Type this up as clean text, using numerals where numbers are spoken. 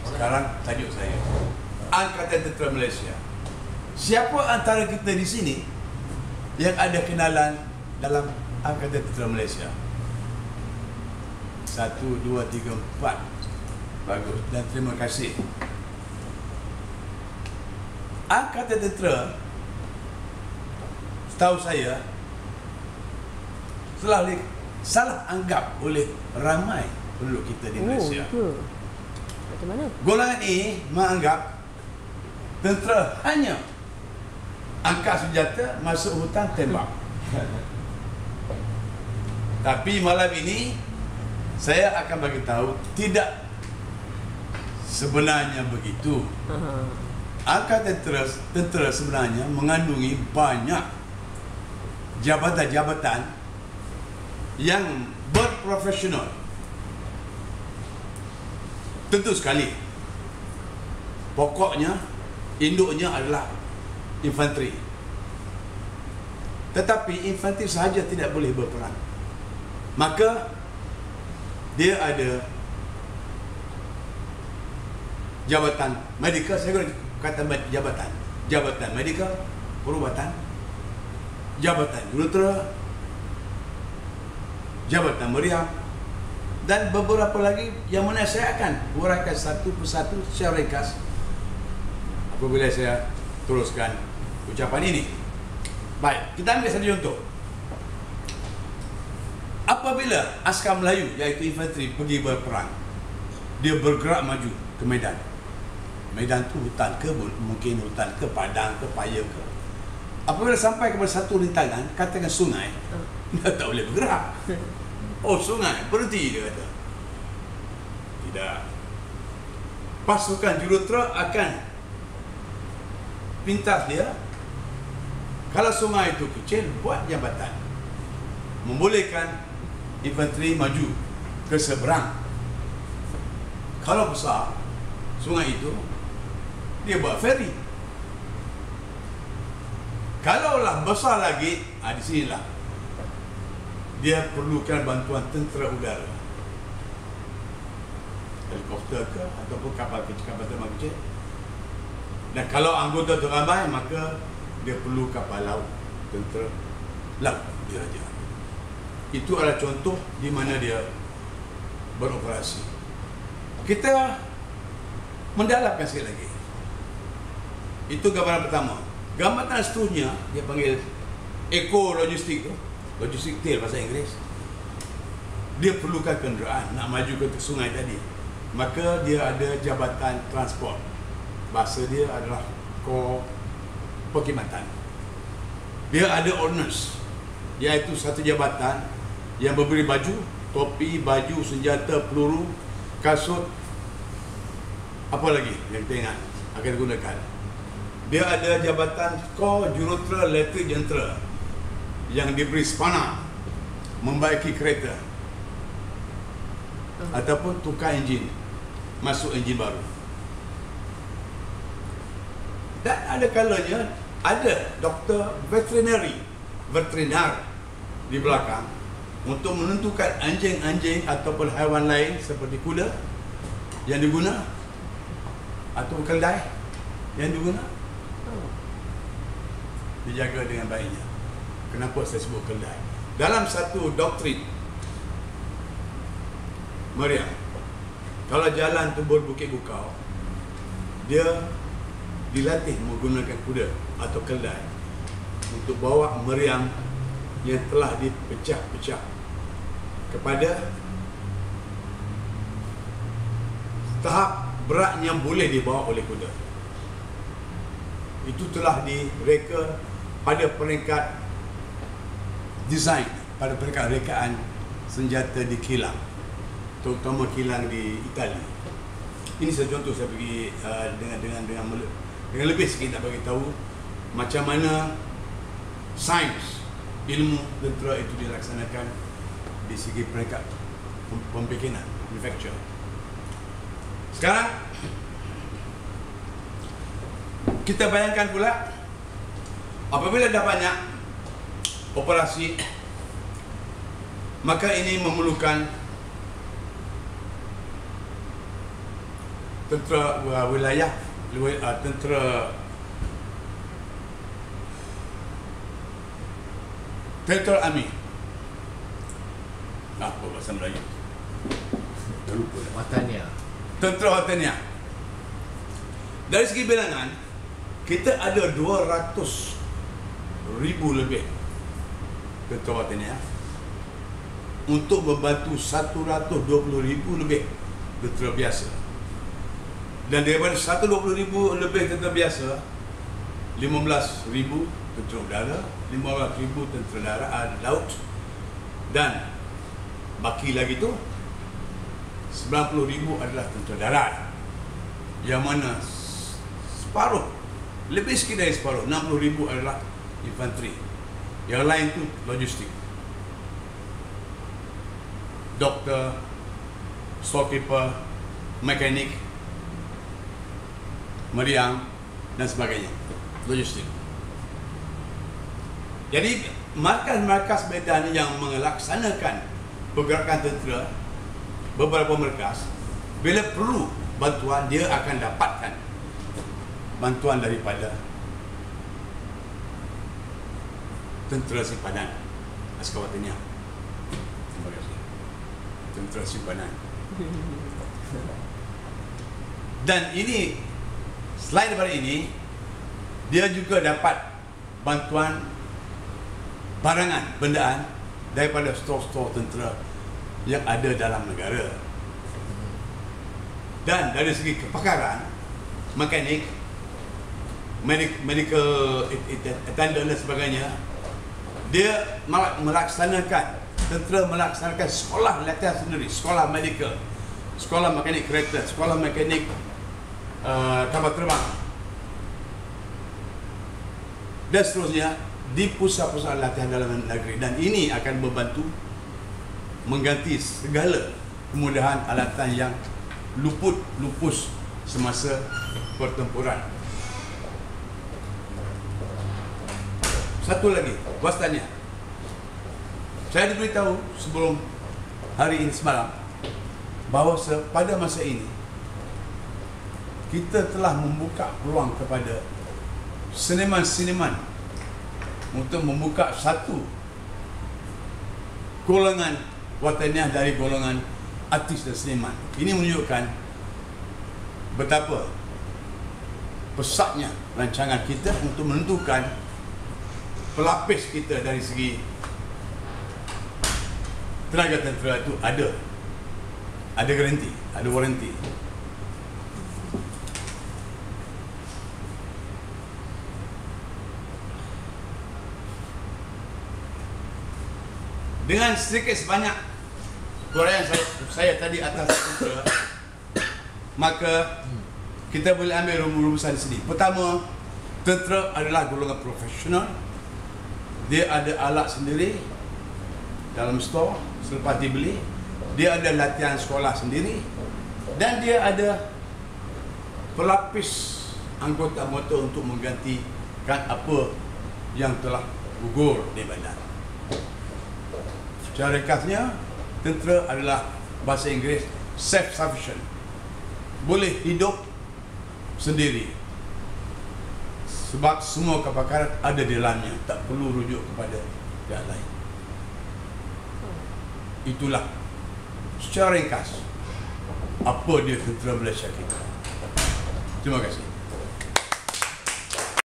Sekarang tajuk saya, Angkatan Tentera Malaysia. Siapa antara kita di sini yang ada kenalan dalam Angkatan Tentera Malaysia? 1, 2, 3, 4. Bagus, dan terima kasih. Angkatan Tentera, setahu saya, telah salah anggap oleh ramai penduduk kita di Malaysia. Macam mana? Golongan ini menganggap tentera hanya angkat senjata, masuk hutan, tembak. Tapi malam ini saya akan bagi tahu tidak sebenarnya begitu. Angkatan tentera sebenarnya mengandungi banyak jabatan-jabatan yang berprofesional. Tentu sekali, pokoknya, induknya adalah infanteri. Tetapi infanteri sahaja tidak boleh berperang. Maka dia ada jabatan medikal, saya kata jabatan. Jabatan medikal, perubatan, jabatan jurutera, jabatan meriam, dan beberapa lagi yang mana saya akan uraikan satu persatu secara ringkas apabila saya teruskan ucapan ini. Baik, kita ambil satu contoh. Apabila askar Melayu, iaitu infanteri, pergi berperang, dia bergerak maju ke medan. Medan tu hutan ke, mungkin hutan ke, padang ke, paya ke. Apabila sampai kepada satu rintangan, katakan sungai, dia tak boleh bergerak. Oh, sungai, berhenti, dia kata. Tidak. Pasukan jurutera akan pintas dia. Kalau sungai itu kecil, buat jambatan, membolehkan infanteri maju ke seberang. Kalau besar sungai itu, dia buat feri. Kalaulah besar lagi, di sinilah dia perlukan bantuan tentera udara, helikopter ke, ataupun kapal kecil, kapal terbang kecil. Dan kalau anggota teramai, maka dia perlu kapal laut, tentera laut diraja. Itu adalah contoh di mana dia beroperasi. Kita mendalapkan sekali lagi. Itu gambaran pertama. Gambaran seterusnya dia panggil eco logistik, logistik tail bahasa Inggeris. Dia perlukan kenderaan nak maju ke sungai tadi. Maka dia ada jabatan transport. Bahasa dia adalah perkhidmatan. Dia ada ordnance, iaitu satu jabatan yang memberi baju, topi, baju, senjata, peluru, kasut, apa lagi yang kita ingat akan digunakan. Dia ada jabatan jurutera, letrik jentera yang diberi spana, membaiki kereta ataupun tukar enjin, masuk enjin baru. Dan ada kalanya ada doktor veterinar di belakang untuk menentukan anjing-anjing ataupun haiwan lain seperti kuda yang diguna atau keldai yang diguna, dijaga dengan baiknya. Kenapa saya sebut keldai? Dalam satu doktrin meriam, kalau jalan tubur Bukit Bukau, dia dilatih menggunakan kuda atau keldai untuk bawa meriam yang telah dipecah-pecah kepada tahap berat yang boleh dibawa oleh kuda. Itu telah direka pada peringkat desain, pada peringkat rekaan senjata di kilang, terutama kilang di Itali. Ini satu contoh saya pergi dengan lebih sikit nak bagi tahu macam mana sains ilmu tentera itu dilaksanakan di segi peringkat pembikinan, manufacture. Sekarang kita bayangkan pula, apabila dah banyak operasi, maka ini memerlukan tentera wilayah, tentera Territorial Army. Apa bahasa Melayu? Dah lupa dah. Watania. Tentera Watania. Dari segi bilangan, kita ada 200,000 lebih tentera Watania untuk membantu 120,000 lebih tentera biasa. Dan daripada 120,000 lebih tentera biasa, 15,000 tentera udara, 15,000 tentera laut, dan baki lagi tu 90,000 adalah tentera darat, yang mana separuh, lebih sikit dari separuh, 60,000 adalah infanteri, yang lain tu logistik, doktor, storekeeper, mekanik, meriam dan sebagainya, logistik. Jadi markas-markas medan yang melaksanakan pergerakan tentera, beberapa markas, bila perlu bantuan, dia akan dapatkan bantuan daripada tentera simpanan Askar Watania. Terima kasih. Tentera simpanan. Dan ini, selain daripada ini, dia juga dapat bantuan barangan, bendaan daripada stor-stor tentera yang ada dalam negara. Dan dari segi kepakaran, mekanik, medical attendant dan sebagainya, dia melaksanakan, tentera melaksanakan sekolah latihan sendiri, sekolah medical, sekolah mekanik kereta, sekolah mekanik kapal terbang, dan seterusnya di pusat-pusat latihan dalam negeri. Dan ini akan membantu mengganti segala kemudahan alatan yang lupus semasa pertempuran. Satu lagi, wasitanya. Saya diberitahu sebelum hari ini semalam bahawa pada masa ini kita telah membuka peluang kepada seniman-seniman untuk membuka satu golongan wataniah dari golongan artis dan seniman. Ini menunjukkan betapa pesatnya rancangan kita untuk menentukan pelapis kita dari segi tenaga tentera itu ada garanti, ada waranti. Dengan sedikit sebanyak uraian saya tadi atas tentera, maka kita boleh ambil rumusan di sini. Pertama, tentera adalah golongan profesional. Dia ada alat sendiri dalam stor selepas dibeli. Dia ada latihan sekolah sendiri. Dan dia ada pelapis anggota-anggota untuk menggantikan apa yang telah gugur di badan. Secara ringkasnya, tentera adalah bahasa Inggeris self-sufficient. Boleh hidup sendiri. Sebab semua kepakaran ada di dalamnya, tak perlu rujuk kepada pihak lain. Itulah secara ringkas apa dia tentera Malaysia kita. Terima kasih.